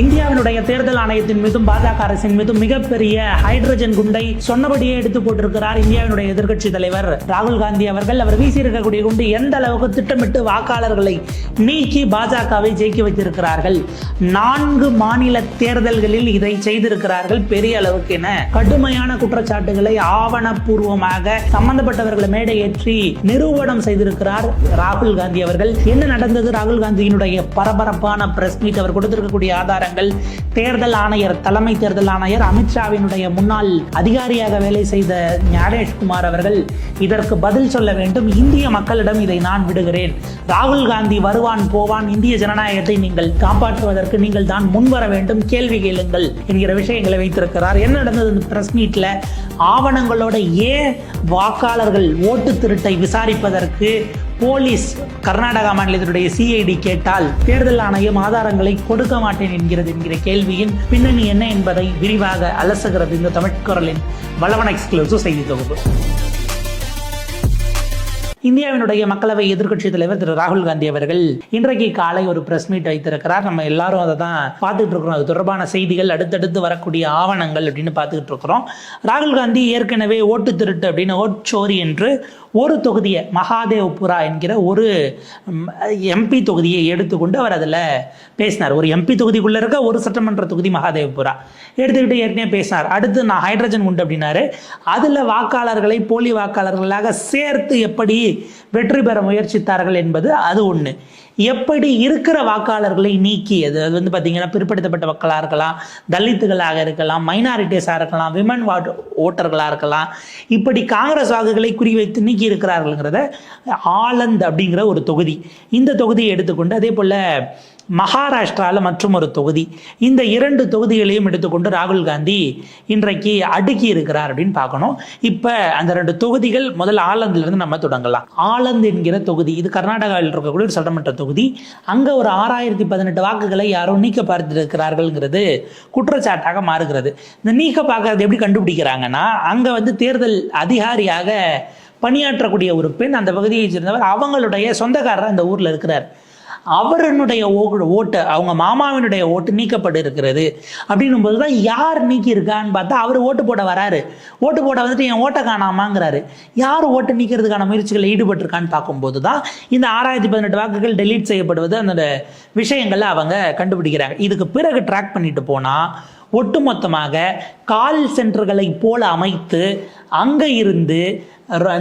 இந்தியாவினுடைய தேர்தல் ஆணையத்தின் மீதும் பாஜக அரசின் மீதும் மிகப்பெரிய ஹைட்ரஜன் குண்டை சொன்னபடியே எடுத்து போட்டிருக்கிறார் இந்தியாவினுடைய எதிர்க்கட்சி தலைவர் ராகுல் காந்தி அவர்கள். அவர் வீசியிருக்கக்கூடிய குண்டு எந்த அளவுக்கு திட்டமிட்டு வாக்காளர்களை நீக்கி பாஜகவை ஜெயிக்க வைத்திருக்கிறார்கள். 4 மாநில தேர்தல்களில் இதை செய்திருக்கிறார்கள். பெரிய அளவுக்கு என கடுமையான குற்றச்சாட்டுகளை ஆவணப்பூர்வமாக சம்பந்தப்பட்டவர்களை மேடையேற்றி நிரூபணம் செய்திருக்கிறார் ராகுல் காந்தி அவர்கள். என்ன நடந்தது? ராகுல் காந்தியினுடைய பரபரப்பான பிரஸ் மீட், அவர் கொடுத்திருக்கக்கூடிய ஆதாரங்கள், தேர்தல் ஆணையர், தலைமை தேர்தல் ஆணையர் அமித்ஷாவினுடைய முன்னாள் அதிகாரியாக வேலை செய்த ஞானேஷ்குமார் அவர்கள் இதற்கு பதில் சொல்ல வேண்டும். இந்திய மக்களிடம் இதை நான் விடுகிறேன். ராகுல் காந்தி வருவான் போவான், இந்திய ஜனநாயகத்தை நீங்கள் காப்பாற்றுவதற்கு நீங்கள் தான் முன்வர வேண்டும், கேள்வி கேளுங்கள் என்கிற விஷயங்களை வைத்திருக்கிறார். என்ன நடந்தது பிரஸ் மீட்ல? ஆவணங்களோட ஏன் வாக்காளர்கள் ஓட்டு திருட்டை விசாரிப்பதற்கு போலீஸ் கர்நாடகா மாநிலத்தினுடைய சிஐடி கேட்டால் தேர்தல் ஆணையம் ஆதாரங்களை கொடுக்க மாட்டேன் என்கிற கேள்வியின் பின்னணி என்ன என்பதை விரிவாக அலசுகிறது இந்த தமிழ்குரலின் வளவன் எக்ஸ்க்ளூசிவ் செய்தி தொகுப்பு. இந்தியாவினுடைய மக்களவை எதிர்க்கட்சி தலைவர் திரு ராகுல் காந்தி அவர்கள் இன்றைக்கு காலை ஒரு பிரஸ் மீட் வைத்திருக்கிறார். நம்ம எல்லாரும் அதை தான் பார்த்துட்டு இருக்கிறோம். அது தொடர்பான செய்திகள், அடுத்தடுத்து வரக்கூடிய ஆவணங்கள் அப்படின்னு பார்த்துக்கிட்டு இருக்கிறோம். ராகுல் காந்தி ஏற்கனவே ஓட்டு திருட்டு அப்படின்னு ஓட்சோரி என்று ஒரு தொகுதியை, மகாதேவ்புரா என்கிற ஒரு எம்பி தொகுதியை எடுத்துக்கொண்டு அவர் அதில் பேசினார். ஒரு எம்பி தொகுதிக்குள்ளே இருக்க ஒரு சட்டமன்ற தொகுதி மகாதேவ்புரா எடுத்துக்கிட்டு ஏற்கனவே பேசினார். அடுத்து நான் ஹைட்ரஜன் குண்டு அப்படின்னாரு. அதில் வாக்காளர்களை போலி வாக்காளர்களாக சேர்த்து எப்படி வெற்றி பெற முயற்சித்தார்கள் என்பது அது ஒன்று. எப்படி இருக்கிற வாக்காளர்களை நீக்கி, அது வந்து பார்த்தீங்கன்னா பிற்படுத்தப்பட்ட மக்களாக இருக்கலாம், தலித்துகளாக இருக்கலாம், மைனாரிட்டிஸாக இருக்கலாம், விமன் ஓட்டர்களாக இருக்கலாம், இப்படி காங்கிரஸ் வாக்குகளை குறிவைத்து நீக்கி இருக்கிறார்கள்ங்கிறத ஆலந்த் அப்படிங்கிற ஒரு தொகுதி, இந்த தொகுதியை எடுத்துக்கொண்டு, அதே போல் மகாராஷ்டிராவில் மற்றும் ஒரு தொகுதி, இந்த 2 தொகுதிகளையும் எடுத்துக்கொண்டு ராகுல் காந்தி இன்றைக்கு அடுக்கி இருக்கிறார் அப்படின்னு பார்க்கணும். இப்போ அந்த 2 தொகுதிகள், முதல் ஆலந்திலிருந்து நம்ம தொடங்கலாம். ஆலந்த் என்கிற தொகுதி, இது கர்நாடகாவில் இருக்கக்கூடிய ஒரு சட்டமன்ற தொகுதி. அங்கே ஒரு 6018 வாக்குகளை யாரோ நீக்க பார்த்திருக்கிறார்கள்ங்கிறது குற்றச்சாட்டாக மாறுகிறது. இந்த நீக்க பார்க்கறது எப்படி கண்டுபிடிக்கிறாங்கன்னா, அங்கே வந்து தேர்தல் அதிகாரியாக பணியாற்றக்கூடிய ஒரு பெண், அந்த பகுதியை சேர்ந்தவர், அவங்களுடைய சொந்தக்காரர் அந்த ஊரில் இருக்கிறார். அவருடைய ஓட்டு, அவங்க மாமாவினுடைய ஓட்டு நீக்கப்பட்டு இருக்கிறது. அப்படின்னும் போது தான் யார் நீக்கி இருக்கான்னு பார்த்தா அவர் ஓட்டு போட வராரு. ஓட்டு போட வந்துட்டு என் ஓட்டை காணாமாங்கிறாரு. யார் ஓட்டு நீக்கிறதுக்கான முயற்சிகளில் ஈடுபட்டிருக்கான்னு பார்க்கும்போது தான் இந்த 6018 வாக்குகள் டெலீட் செய்யப்படுவது, அந்த விஷயங்களை அவங்க கண்டுபிடிக்கிறாங்க. இதுக்கு பிறகு ட்ராக் பண்ணிட்டு போனால் ஒட்டுமொத்தமாக கால் சென்டர்களை போல அமைத்து அங்கே இருந்து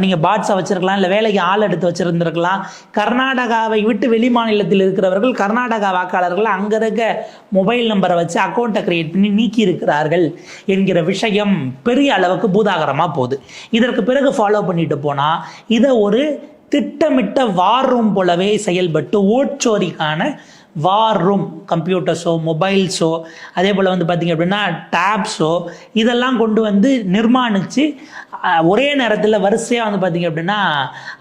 நீங்கள் பாட்ஸை வச்சுருக்கலாம், இல்லை வேலைக்கு ஆள் எடுத்து வச்சுருந்துருக்கலாம். கர்நாடகாவை விட்டு வெளி மாநிலத்தில் இருக்கிறவர்கள், கர்நாடகா வாக்காளர்கள் அங்கே இருக்க மொபைல் நம்பரை வச்சு அக்கௌண்ட்டை கிரியேட் பண்ணி நீக்கி இருக்கிறார்கள் என்கிற விஷயம் பெரிய அளவுக்கு பூதாகரமாக போகுது. இதற்கு பிறகு ஃபாலோ பண்ணிட்டு போனால் இதை ஒரு திட்டமிட்ட வார் ரூம் போலவே செயல்பட்டு ஓட்சோரிக்கான வார் ரூம், கம்ப்யூட்டர்ஸோ மொபைல்ஸோ அதே போல் வந்து பார்த்திங்க அப்படின்னா டேப்ஸோ இதெல்லாம் கொண்டு வந்து நிர்மாணித்து ஒரே நேரத்தில் வரிசையாக வந்து பார்த்திங்க அப்படின்னா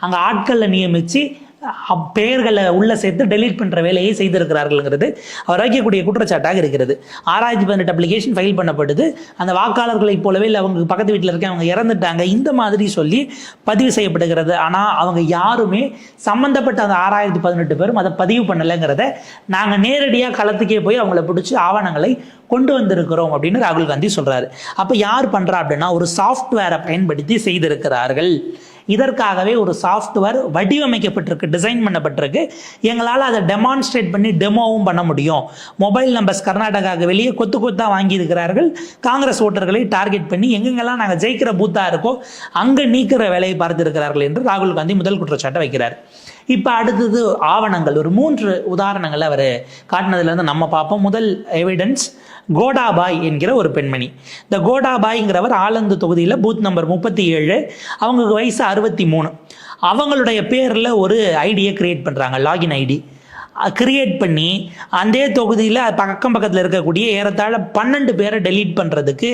அங்கே ஆட்களை நியமித்து பெயர்களை உள்ள சேர்த்து டெலீட் பண்ணுற வேலையை செய்திருக்கிறார்கள்ங்கிறது அவர் வைக்கக்கூடிய குற்றச்சாட்டாக இருக்கிறது. 6018 அப்ளிகேஷன் ஃபைல் பண்ணப்படுது. அந்த வாக்காளர்களை போலவே இல்லை, அவங்க பக்கத்து வீட்டில் இருக்க அவங்க இறந்துட்டாங்க, இந்த மாதிரி சொல்லி பதிவு செய்யப்படுகிறது. ஆனால் அவங்க யாருமே சம்மந்தப்பட்ட அந்த 6018 பேரும் அதை பதிவு பண்ணலைங்கிறத நாங்கள் நேரடியாக களத்துக்கே போய் அவங்கள பிடிச்சி ஆவணங்களை கொண்டு வந்திருக்கிறோம் அப்படின்னு ராகுல் காந்தி சொல்கிறாரு. அப்போ யார் பண்ணுறா அப்படின்னா, ஒரு சாஃப்ட்வேரை பயன்படுத்தி செய்திருக்கிறார்கள். இதற்காகவே ஒரு சாஃப்ட்வேர் வடிவமைக்கப்பட்டிருக்கு, டிசைன் பண்ணப்பட்டிருக்கு. எங்களால் அதை டெமான்ஸ்ட்ரேட் பண்ணி டெமோவும் பண்ண முடியும். மொபைல் நம்பர்ஸ் கர்நாடகாவுக்கு வெளியே கொத்து கொத்தாக வாங்கியிருக்கிறார்கள். காங்கிரஸ் ஓட்டர்களை டார்கெட் பண்ணி எங்கெங்கெல்லாம் நாங்கள் ஜெயிக்கிற பூத்தாக இருக்கோ அங்கே நீக்கிற வேலையை பார்த்திருக்கிறார்கள் என்று ராகுல் காந்தி முதல் குற்றச்சாட்டை வைக்கிறார். இப்போ அடுத்தது ஆவணங்கள், ஒரு 3 உதாரணங்களை அவர் காட்டினதுலேருந்து நம்ம பார்ப்போம். முதல் எவிடன்ஸ் கோடாபாய் என்கிற ஒரு பெண்மணி. இந்த கோடாபாய்ங்கிறவர் ஆலந்து தொகுதியில் பூத் நம்பர் 37, அவங்களுக்கு வயசு 63. அவங்களுடைய பேரில் ஒரு ஐடியை கிரியேட் பண்ணுறாங்க, லாகின் ஐடி கிரியேட் பண்ணி அந்த தொகுதியில் பக்கம் பக்கத்தில் இருக்கக்கூடிய ஏறத்தாழ 12 பேரை டெலீட் பண்ணுறதுக்கு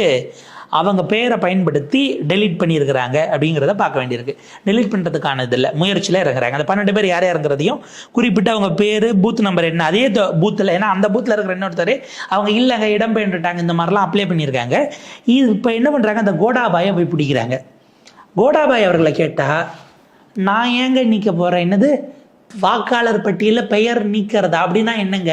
அவங்க பேரை பயன்படுத்தி டெலீட் பண்ணியிருக்கிறாங்க அப்படிங்கிறத பார்க்க வேண்டியிருக்கு. டெலீட் பண்ணுறதுக்கான இதில் முயற்சியில் இறங்குறாங்க. அந்த 12 பேர் யார் இறங்குறதையும் குறிப்பிட்டு அவங்க பேர், பூத் நம்பர் என்ன, அதே பூத்தில், ஏன்னா அந்த பூத்தில் இருக்கிற இன்னொருத்தர் அவங்க இல்லைங்க இடம்பெயர்ந்துட்டாங்க, இந்த மாதிரிலாம் அப்ளை பண்ணியிருக்காங்க. இது இப்போ என்ன பண்ணுறாங்க, அந்த கோடாபாயை போய் பிடிக்கிறாங்க. கோடாபாய் அவர்களை கேட்டால், நான் ஏங்க நீக்க போகிறேன், என்னது வாக்காளர் பட்டியலில் பெயர் நீக்கிறதா, அப்படின்னா என்னங்க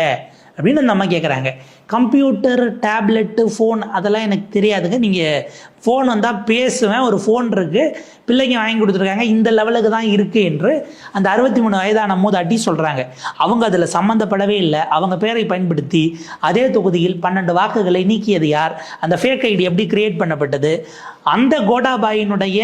அப்படின்னு அந்த அம்மா கேட்குறாங்க. கம்ப்யூட்டர், டேப்லெட்டு, ஃபோன் அதெல்லாம் எனக்கு தெரியாதுங்க. நீங்கள் ஃபோன் வந்தால் பேசுவேன், ஒரு ஃபோன் இருக்குது, பிள்ளைங்க வாங்கி கொடுத்துருக்காங்க, இந்த லெவலுக்கு தான் இருக்குது என்று அந்த 63 வயதான மூதாட்டி சொல்கிறாங்க. அவங்க அதில் சம்மந்தப்படவே இல்லை. அவங்க பேரை பயன்படுத்தி அதே தொகுதியில் 12 வாக்குகளை நீக்கியது யார்? அந்த ஃபேக் ஐடி எப்படி கிரியேட் பண்ணப்பட்டது? அந்த கோட்டாபாயினுடைய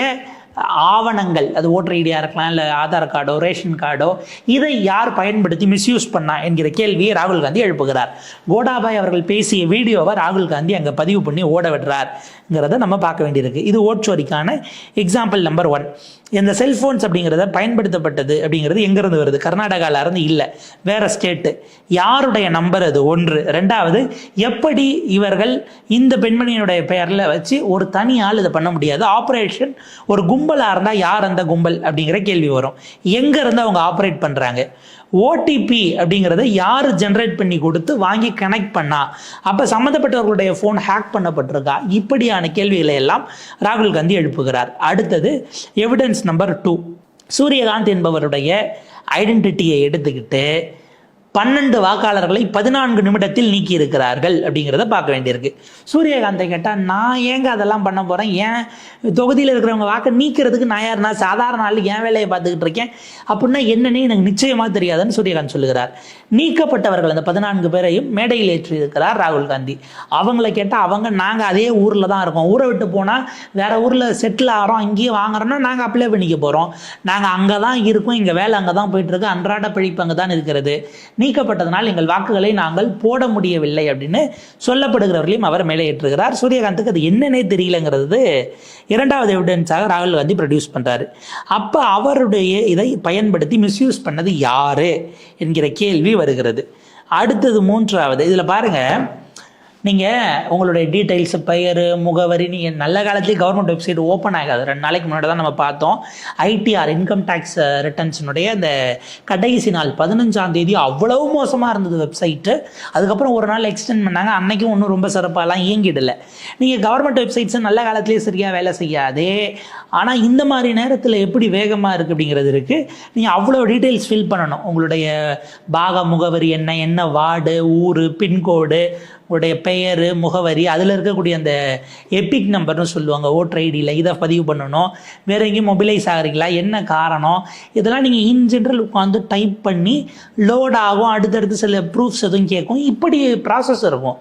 ஆவணங்கள், அது ஓட்டர் ஐடியாக இருக்கலாம், இல்லை ஆதார் கார்டோ ரேஷன் கார்டோ, இதை யார் பயன்படுத்தி மிஸ்யூஸ் பண்ணா என்கிற கேள்வியை ராகுல் காந்தி எழுப்புகிறார். கோட்டாபாய் அவர்கள் பேசிய வீடியோவை ராகுல் காந்தி அங்கே பதிவு பண்ணி ஓட விடுறாருங்கிறத நம்ம பார்க்க வேண்டியிருக்கு. இது ஓட்சோரிக்கான எக்ஸாம்பிள் நம்பர் 1. இந்த செல்ஃபோன்ஸ் அப்படிங்கிறத பயன்படுத்தப்பட்டது அப்படிங்கிறது எங்கேருந்து வருது? கர்நாடகாவில் இருந்து இல்லை, வேற ஸ்டேட்டு. யாருடைய நம்பர் அது? 1. 2வது, எப்படி இவர்கள் இந்த பெண்மணியினுடைய பெயரில் வச்சு ஒரு தனி ஆள் இதை பண்ண முடியாது? ஆப்ரேஷன் ஒரு கும்பலாக இருந்தால் யார் அந்த கும்பல் அப்படிங்கிற கேள்வி வரும். எங்கேருந்து அவங்க ஆப்ரேட் பண்ணுறாங்க? ஓடிபி அப்படிங்கிறத யார் ஜென்ரேட் பண்ணி கொடுத்து வாங்கி கனெக்ட் பண்ணா? அப்போ சம்மந்தப்பட்டவர்களுடைய ஃபோன் ஹேக் பண்ணப்பட்டிருக்கா? இப்படியான கேள்விகளை எல்லாம் ராகுல் காந்தி எழுப்புகிறார். அடுத்தது எவிடன்ஸ் நம்பர் 2. சூரியகாந்த் என்பவருடைய ஐடென்டிட்டியை எடுத்துக்கிட்டு 12 வாக்காளர்களை 14 நிமிடத்தில் நீக்கி இருக்கிறார்கள் அப்படிங்கிறத பார்க்க வேண்டியிருக்கு. சூரியகாந்தை கேட்டால், நான் ஏங்க அதெல்லாம் பண்ண போகிறேன்? ஏன் தொகுதியில் இருக்கிறவங்க வாக்கை நீக்கிறதுக்கு நான் யாருன்னா சாதாரண ஆள் என் வேலையை பார்த்துக்கிட்டு இருக்கேன் அப்படின்னா என்னன்னே எனக்கு நிச்சயமாக தெரியாதுன்னு சூரியகாந்த் சொல்லுகிறார். நீக்கப்பட்டவர்கள் அந்த 14 பேரையும் மேடையில் ஏற்றி இருக்கிறார் ராகுல் காந்தி. அவங்கள கேட்டால் நாங்கள் அதே ஊரில் தான் இருக்கோம், ஊரை விட்டு போனால் வேற ஊரில் செட்டில் ஆகிறோம், அங்கேயே வாங்குறோம்னா நாங்கள் அப்ளை பண்ணிக்க போகிறோம், நாங்கள் அங்கே தான் இருக்கோம், இங்கே வேலை அங்கே தான் போயிட்டுருக்கு, அன்றாட பிழைப்பு அங்கே தான் இருக்கிறது, நீக்கப்பட்டதனால் எங்கள் வாக்குகளை நாங்கள் போட முடியவில்லை அப்படின்னு சொல்லப்படுகிறவர்களையும் அவர் மேலே ஏற்றுகிறார். சூரியகாந்துக்கு அது என்னன்னே தெரியலங்கிறது 2வது எவிடன்ஸாக ராகுல் காந்தி ப்ரொடியூஸ் பண்ணுறாரு. அப்போ அவருடைய இதை பயன்படுத்தி மிஸ்யூஸ் பண்ணது யாரு என்கிற கேள்வி வருகிறது. அடுத்தது 3வது, இதில் பாருங்கள், நீங்கள் உங்களுடைய டீட்டெயில்ஸு, பெயர், முகவரி, நீங்கள் நல்ல காலத்துலேயே கவர்மெண்ட் வெப்சைட் ஓப்பன் ஆகாது. 2 நாளைக்கு முன்னாடி தான் நம்ம பார்த்தோம். ஐடிஆர், இன்கம் டேக்ஸ் ரிட்டர்ன்ஸினுடைய அந்த கடைசி நாள் 15ஆம் தேதி அவ்வளவு மோசமாக இருந்தது வெப்சைட்டு. அதுக்கப்புறம் ஒரு நாள் எக்ஸ்டெண்ட் பண்ணாங்க. அன்னைக்கும் ஒன்றும் ரொம்ப சிறப்பாலாம் இயங்கிடலை. நீங்கள் கவர்மெண்ட் வெப்சைட்ஸு நல்ல காலத்துலேயே சரியாக வேலை செய்யாதே. ஆனால் இந்த மாதிரி நேரத்தில் எப்படி வேகமாக இருக்குது அப்படிங்கிறது இருக்குது. நீங்கள் அவ்வளோ டீட்டெயில்ஸ் ஃபில் பண்ணணும். உங்களுடைய பாக முகவரி என்ன வார்டு, ஊர், பின்கோடு, உங்களுடைய பெயர், முகவரி, அதில் இருக்கக்கூடிய அந்த எபிக் நம்பர்னு சொல்லுவாங்க ஓட்டர் ஐடியில், இதை பதிவு பண்ணணும். வேறு எங்கேயும் மொபிலைஸ் ஆகிறீங்களா, என்ன காரணம், இதெல்லாம் நீங்கள் இன் ஜென்ரல் உட்காந்து டைப் பண்ணி லோட் ஆகும். அடுத்தடுத்து சில ப்ரூஃப்ஸ் எதுவும் கேட்கும். இப்படி ப்ராசஸ் இருக்கும்.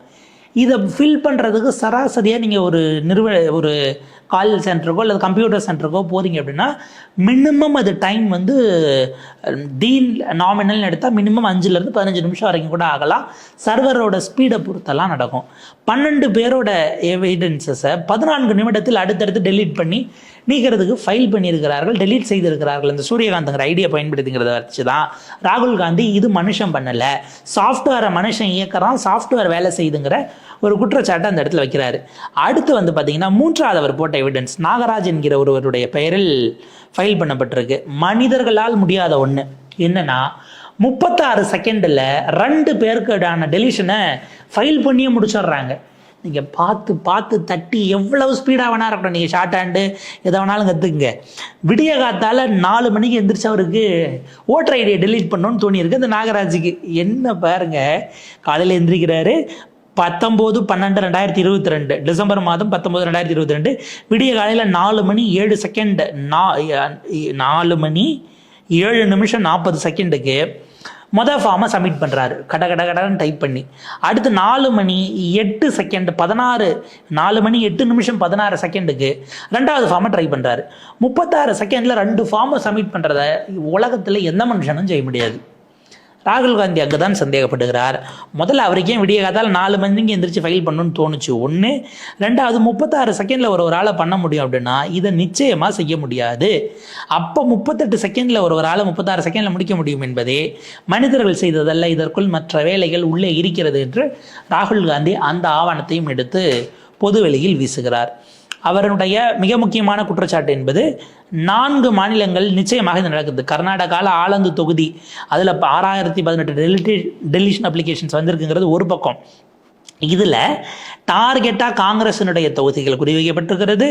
இதை ஃபில் பண்ணுறதுக்கு சராசரியாக நீங்கள் ஒரு கால் சென்டருக்கோ அல்லது கம்ப்யூட்டர் சென்டருக்கோ போகிறீங்க அப்படின்னா மினிமம் அது டைம் வந்து நாமினல்னு எடுத்தால் மினிமம் 5லேருந்து 15 நிமிஷம் வரைக்கும் கூட ஆகலாம். சர்வரோட ஸ்பீடை பொறுத்தெல்லாம் நடக்கும். 12 பேரோட எவிடன்ஸஸை 14 நிமிடத்தில் அடுத்தடுத்து டெலீட் பண்ணி நீக்கிறதுக்கு ஃபைல் பண்ணியிருக்கிறார்கள், டெலீட் செய்திருக்கிறார்கள். இந்த சூரியகாந்த்ங்கிற ஐடியா பயன்படுத்திங்கிறத வச்சு தான் ராகுல் காந்தி இது மனுஷன் பண்ணலை, சாஃப்ட்வேரை மனுஷன் இயக்கிறான், சாஃப்ட்வேர் வேலை செய்துங்கிற ஒரு குற்றச்சாட்டை அந்த இடத்துல வைக்கிறாரு. அடுத்து வந்து பார்த்தீங்கன்னா 3வது அவர் போட்ட எவிடன்ஸ் நாகராஜ் என்கிற ஒருவருடைய பெயரில் ஃபைல் பண்ணப்பட்டிருக்கு. மனிதர்களால் முடியாத ஒன்று என்னன்னா 36 செகண்டில் 2 பேருக்கான டெலிஷனை ஃபைல் பண்ணியே முடிச்சிடுறாங்க. நீங்கள் பார்த்து தட்டி எவ்வளவு ஸ்பீடாக வேணா இருக்கட்டும், நீங்கள் ஷார்ட் ஹேண்டு எதை வேணாலும் கற்றுக்குங்க. விடிய காத்தால் 4 மணிக்கு எந்திரிச்சு அவருக்கு ஓட்டர் ஐடியை டெலீட் பண்ணணும்னு தோணியிருக்கு இந்த நாகராஜுக்கு. என்ன பாருங்க, காலையில் எந்திரிக்கிறாரு 19/12/2022 டிசம்பர் மாதம் 19/2022 விடிய காலையில் 4 மணி 7 செகண்ட் 4 மணி 7 நிமிஷம் 40 செகண்டுக்கு மொதல் ஃபார்மை சப்மிட் பண்ணுறாரு. கடன்னு டைப் பண்ணி. அடுத்து 4 மணி 8 செகண்ட் 4 மணி 8 நிமிஷம் 16 செகண்டுக்கு 2வது ஃபார்மை ட்ரை பண்ணுறாரு. 36 செகண்டில் 2 ஃபார்மை சப்மிட் பண்ணுறத உலகத்தில் எந்த மனுஷனும் செய்ய முடியாது. ராகுல் காந்தி அங்கே தான் சந்தேகப்படுகிறார். முதல்ல அவருக்கே விடிய காத்தால் 4 மணிக்கு எந்திரிச்சு ஃபைல் பண்ணணும்னு தோணுச்சு 1. 2வது 36 செகண்டில் ஒரு ஆளை பண்ண முடியும் அப்படின்னா இதை நிச்சயமாக செய்ய முடியாது. அப்போ 38 செகண்டில் ஒரு ஆளை 36 செகண்டில் முடிக்க முடியும் என்பதே மனிதர்கள் செய்ததல்ல, இதற்குள் மற்ற வேலைகள் உள்ளே இருக்கிறது என்று ராகுல் காந்தி அந்த ஆவணத்தையும் எடுத்து பொதுவெளியில் வீசுகிறார். அவருடைய மிக முக்கியமான குற்றச்சாட்டு என்பது 4 மாநிலங்கள் நிச்சயமாக இது நடக்குது. கர்நாடகாவில் ஆலந்து தொகுதி அதில் 6018 டெலிஷன் அப்ளிகேஷன்ஸ் வந்திருக்குங்கிறது ஒரு பக்கம். இதில் டார்கெட்டாக காங்கிரசினுடைய தொகுதிகள் குறிவைக்கப்பட்டிருக்கிறது.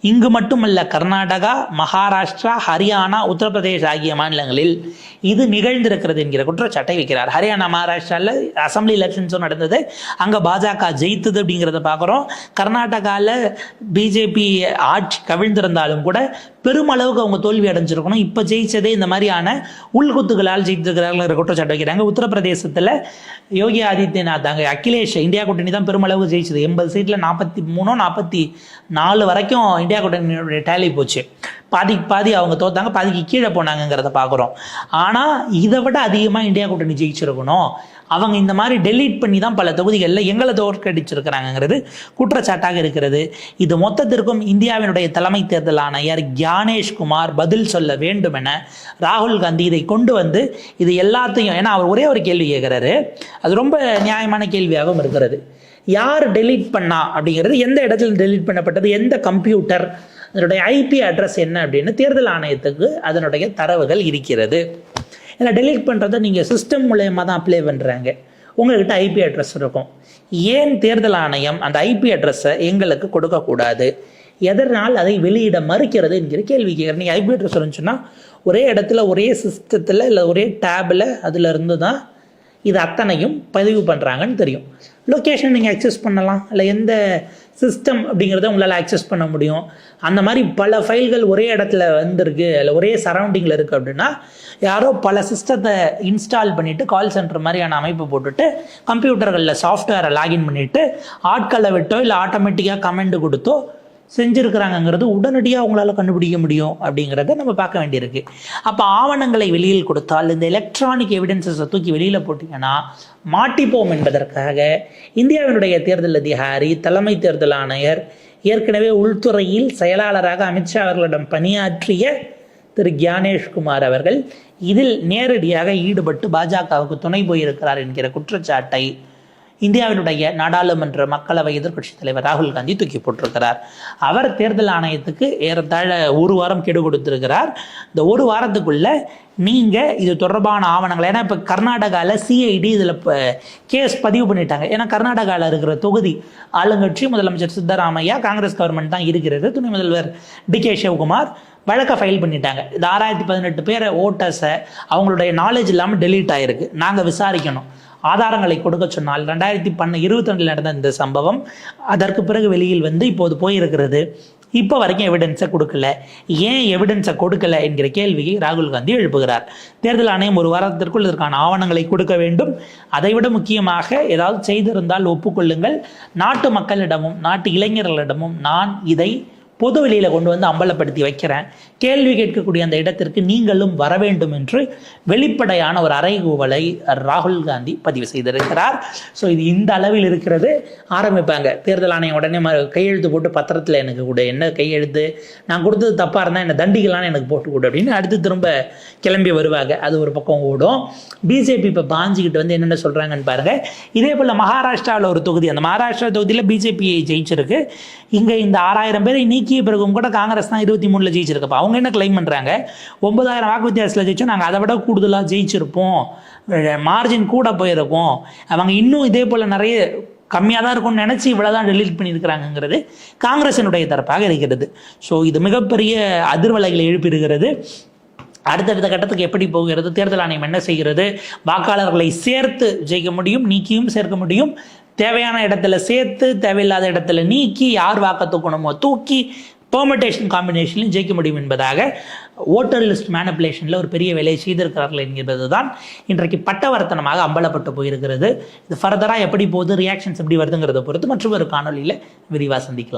இங்கு மட்டுமல்ல, கர்நாடகா, மகாராஷ்டிரா, ஹரியானா, உத்தரப்பிரதேஷ் ஆகிய மாநிலங்களில் இது நிகழ்ந்திருக்கிறது என்கிற குற்றச்சாட்டை வைக்கிறார். ஹரியானா, மகாராஷ்டிராவில் அசம்பிளி எலெக்ஷன்ஸும் நடந்தது, அங்கே பாஜக ஜெயித்தது அப்படிங்கிறத பார்க்குறோம். கர்நாடகாவில் பிஜேபி ஆட்சி கவிழ்ந்திருந்தாலும் கூட பெருமளவுக்கு அவங்க தோல்வி அடைஞ்சிருக்கணும். இப்போ ஜெயிச்சதே இந்த மாதிரியான உள்குத்துகளால் ஜெயித்திருக்கிறார்கள் குற்றச்சாட்டு வைக்கிறாங்க. உத்தரப்பிரதேசத்தில் யோகி ஆதித்யநாத், அங்கே அகிலேஷ் இந்தியா கூட்டணி தான் பெருமளவு ஜெயிச்சது. 80 சீட்டில் 43 44 வரைக்கும் இந்தியா கூட்டணியோட டேலி போச்சு. பாதி அவங்க தோத்தாங்க, பாதிக்கு கீழே போனாங்கிறத பார்க்குறோம். ஆனால் இதை விட அதிகமாக இந்தியா கூட்டணி ஜெயிச்சிருக்கணும். அவங்க இந்த மாதிரி டெலீட் பண்ணி தான் பல தொகுதிகளில் எங்களை தோற்கடிச்சிருக்கிறாங்கிறது குற்றச்சாட்டாக இருக்கிறது. இது மொத்தத்திற்கும் இந்தியாவினுடைய தலைமை தேர்தல் ஆணையர் ஞானேஷ்குமார் பதில் சொல்ல வேண்டும் என ராகுல் காந்தி இதை கொண்டு வந்து இது எல்லாத்தையும், ஏன்னா அவர் ஒரே ஒரு கேள்வி கேட்குறாரு, அது ரொம்ப நியாயமான கேள்வியாகவும் இருக்கிறது. யார் டெலீட் பண்ணா அப்படிங்கிறது, எந்த இடத்துல டெலீட் பண்ணப்பட்டது, எந்த கம்ப்யூட்டர், அதனுடைய ஐபி அட்ரஸ் என்ன அப்படின்னு தேர்தல் ஆணையத்துக்கு அதனுடைய தரவுகள் இருக்கிறது. ஏன்னா டெலீட் பண்ணுறதை நீங்கள் சிஸ்டம் மூலயமா தான் அப்ளை பண்ணுறாங்க, உங்கள்கிட்ட ஐபி அட்ரஸ் இருக்கும். ஏன் தேர்தல் ஆணையம் அந்த ஐபி அட்ரஸை எங்களுக்கு கொடுக்கக்கூடாது, எதனால் அதை வெளியிட மறுக்கிறது என்கிற கேள்வி கேட்குறேன். நீங்கள் ஐபி அட்ரஸ் இருந்துச்சுன்னா ஒரே இடத்துல, ஒரே சிஸ்டத்தில், இல்லை ஒரே டேபில் அதில் இருந்து தான் இது அத்தனையும் பதிவு பண்ணுறாங்கன்னு தெரியும். லொக்கேஷன் நீங்கள் அக்சஸ் பண்ணலாம், இல்லை எந்த சிஸ்டம் அப்படிங்கிறத உங்களால் அக்சஸ் பண்ண முடியும். அந்த மாதிரி பல ஃபைல்கள் ஒரே இடத்துல வந்திருக்கு, இல்லை ஒரே சரௌண்டிங்கில் இருக்குது அப்படின்னா யாரோ பல சிஸ்டத்தை இன்ஸ்டால் பண்ணிவிட்டு கால் சென்டர் மாதிரியான அமைப்பு போட்டுட்டு கம்ப்யூட்டர்களில் சாஃப்ட்வேரை லாகின் பண்ணிவிட்டு ஆட்களை விட்டோ இல்லை ஆட்டோமேட்டிக்காக கமெண்ட் கொடுத்தோ செஞ்சுருக்கிறாங்கங்கிறது உடனடியாக அவங்களால கண்டுபிடிக்க முடியும் அப்படிங்கிறத நம்ம பார்க்க வேண்டியிருக்கு. அப்போ ஆவணங்களை வெளியில் கொடுத்தால், இந்த எலக்ட்ரானிக் எவிடன்சஸை தூக்கி வெளியில் போட்டிங்கன்னா மாட்டிப்போம் என்பதற்காக இந்தியாவினுடைய தேர்தல் அதிகாரி, தலைமை தேர்தல் ஆணையர், ஏற்கனவே உள்துறையில் செயலாளராக அமித்ஷா அவர்களிடம் பணியாற்றிய திரு ஞானேஷ்குமார் அவர்கள் இதில் நேரடியாக ஈடுபட்டு பாஜகவுக்கு துணை போயிருக்கிறார் என்கிற குற்றச்சாட்டை இந்தியாவினுடைய நாடாளுமன்ற மக்களவை எதிர்க்கட்சி தலைவர் ராகுல் காந்தி தூக்கி போட்டிருக்கிறார். அவர் தேர்தல் ஆணையத்துக்கு ஏறத்தாழ ஒரு வாரம் கெடு கொடுத்திருக்கிறார். இந்த ஒரு வாரத்துக்குள்ள நீங்கள் இது தொடர்பான ஆவணங்கள், ஏன்னா இப்போ கர்நாடகாவில் சிஐடி இதில் இப்போ கேஸ் பதிவு பண்ணிட்டாங்க. ஏன்னா கர்நாடகாவில் இருக்கிற தொகுதி ஆளுங்கட்சி முதலமைச்சர் சித்தராமையா, காங்கிரஸ் கவர்மெண்ட் தான் இருக்கிறது. துணை முதல்வர் டி.கே. சிவகுமார் வழக்கை ஃபைல் பண்ணிட்டாங்க. இது 6018 பேரை ஓட்டர்ஸை அவங்களுடைய நாலேஜ் இல்லாமல் டெலீட் ஆகிருக்கு, நாங்கள் விசாரிக்கணும், ஆதாரங்களை கொடுக்க சொன்னால் 2022 நடந்த இந்த சம்பவம் அதற்கு பிறகு வெளியில் வந்து இப்போது போயிருக்கிறது. இப்போ வரைக்கும் எவிடன்ஸை கொடுக்கல, ஏன் எவிடன்ஸை கொடுக்கல என்கிற கேள்வியை ராகுல் காந்தி எழுப்புகிறார். தேர்தல் ஆணையம் ஒரு வாரத்திற்குள் இதற்கான ஆவணங்களை கொடுக்க வேண்டும். அதைவிட முக்கியமாக ஏதாவது செய்திருந்தால் ஒப்புக்கொள்ளுங்கள், நாட்டு மக்களிடமும் நாட்டு இளைஞர்களிடமும் நான் இதை பொது வெளியில் கொண்டு வந்து அம்பலப்படுத்தி வைக்கிறேன், கேள்வி கேட்கக்கூடிய அந்த இடத்திற்கு நீங்களும் வர வேண்டும் என்று வெளிப்படையான ஒரு அறைகூவலை ராகுல் காந்தி பதிவு செய்திருக்கிறார். ஸோ இது இந்த அளவில் இருக்கிறது. ஆரம்பிப்பாங்க தேர்தல் ஆணையம் உடனே கையெழுத்து போட்டு பத்திரத்தில் எனக்கு கூட என்ன கையெழுத்து, நான் கொடுத்தது தப்பாக இருந்தால் என்னை தண்டிக்கலான்னு எனக்கு போட்டு கொடு அப்படின்னு அடுத்து திரும்ப கிளம்பி வருவாங்க. அது ஒரு பக்கம் ஓடும். பிஜேபி இப்போ பாஞ்சிக்கிட்டு வந்து என்னென்ன சொல்கிறாங்கன்னு பாருங்கள். இதே போல் மகாராஷ்டிராவில் ஒரு தொகுதி, அந்த மகாராஷ்டிரா தொகுதியில் பிஜேபி ஜெயிச்சிருக்கு. இங்கே இந்த 6000 பேரை நீக்கிய பிறகும் கூட காங்கிரஸ் தான் 23 ஜெயிச்சிருக்கப்பா. அவங்க என்ன கிளைம் பண்ணுறாங்க, 9000 வாக்கு வித்தியாசத்தில் ஜெயிச்சோம், நாங்கள் அதை விட கூடுதலாக ஜெயிச்சிருப்போம், மார்ஜின் கூட போயிருக்கோம், அவங்க இன்னும் இதே போல் நிறைய கம்மியாக தான் இருக்கும்னு நினச்சி இவ்வளோ தான் டெலீட் பண்ணியிருக்கிறாங்கிறது காங்கிரஸினுடைய தரப்பாக இருக்கிறது. ஸோ இது மிகப்பெரிய அதிர்வலைகளை எழுப்பியிருக்கிறது. அடுத்தடுத்த கட்டத்துக்கு எப்படி போகிறது, தேர்தல் ஆணையம் என்ன செய்கிறது, வாக்காளர்களை சேர்த்து ஜெயிக்க முடியும், நீக்கியும் சேர்க்க முடியும், தேவையான இடத்துல சேர்த்து தேவையில்லாத இடத்துல நீக்கி யார் வாக்க தூக்கணுமோ தூக்கி பெர்மிட்டேஷன் காம்பினேஷன்லையும் ஜெயிக்க முடியும் என்பதாக ஓட்டர் லிஸ்ட் மேனிப்புலேஷனில் ஒரு பெரிய வேலையை செய்திருக்கிறார்கள் என்கிறது தான் இன்றைக்கு பட்டவர்த்தனமாக அம்பலப்பட்டு போயிருக்கிறது. இது ஃபர்தராக எப்படி போகுது, ரியாக்ஷன்ஸ் எப்படி வருதுங்கிறத பொறுத்து மற்றும் ஒரு காணொலியில் விரிவாக சந்திக்கலாம்.